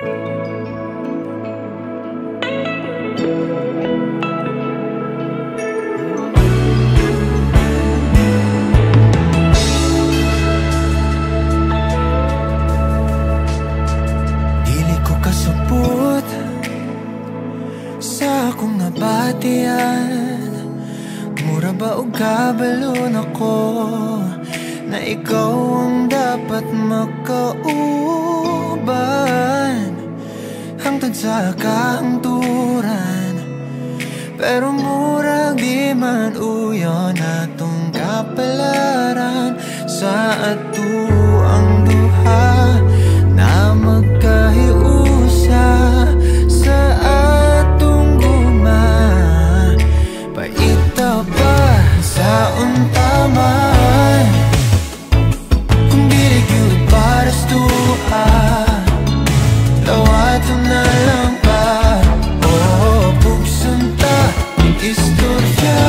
Dili ko kasupot sa akong nabatian. Mura ba o kabalon ako na ikaw ang dapat makauban hangtod sa kahangturan. Pero murag di man uyon atong kapalaran sa ato ang duha na magkahiusa sa atong guma. Paita ba sa untaman kung dili gyud para sa tuwa, tawato na lang ba o pugsunta ang istorya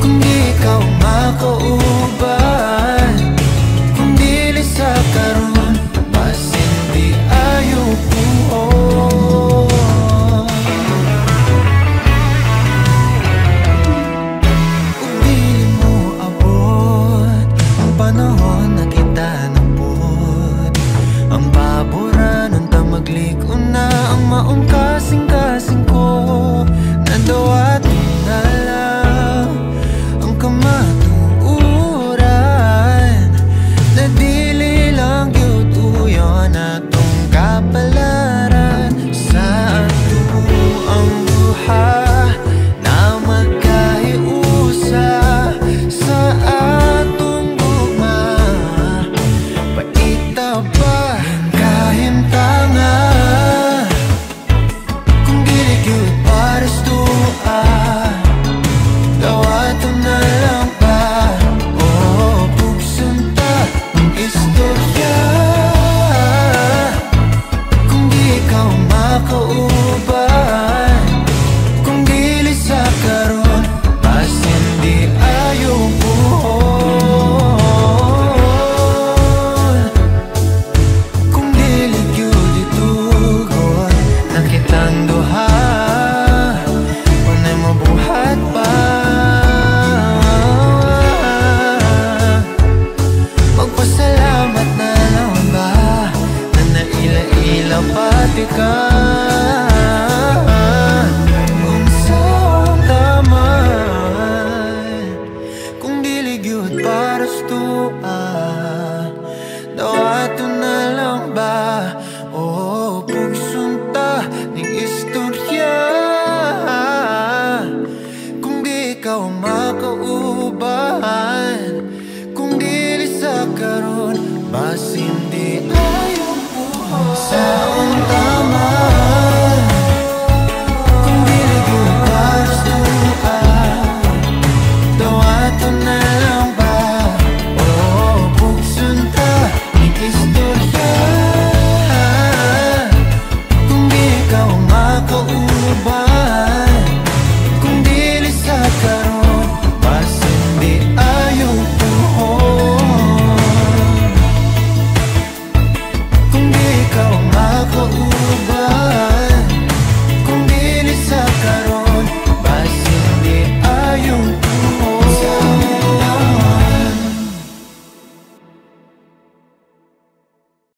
kung di ikaw makauban, kung dili sa karon basin di ayaw buhon. Kung dili mo abot ang panahon na kita napod, ang paboran ang tamagliko na ang maong kasing-kasing ko. Nadawat na lang ang kamatuuran na dili lang gyud uyon atong kapalaran sa ato ang duha na magkahiusa sa atong gugma. Paita ba ang kahimtangan kung dili gyud para sa tuwa, tawato na lang ba o pugsunta ang istorya kung di ikaw makauban, kung dili sa karon basin di ayaw buhon. Kung dili gyud itugon na kitang duha, unay mabuhat pa. Magpasalamat na lang ba na naila-ila pati ka. Unsa ang taman kung dili gyud para sa tuwa, dawato na lang ba o pugsunta ning istorya kung di ikaw makauban, kung dili sa karon basin di ayaw buhon.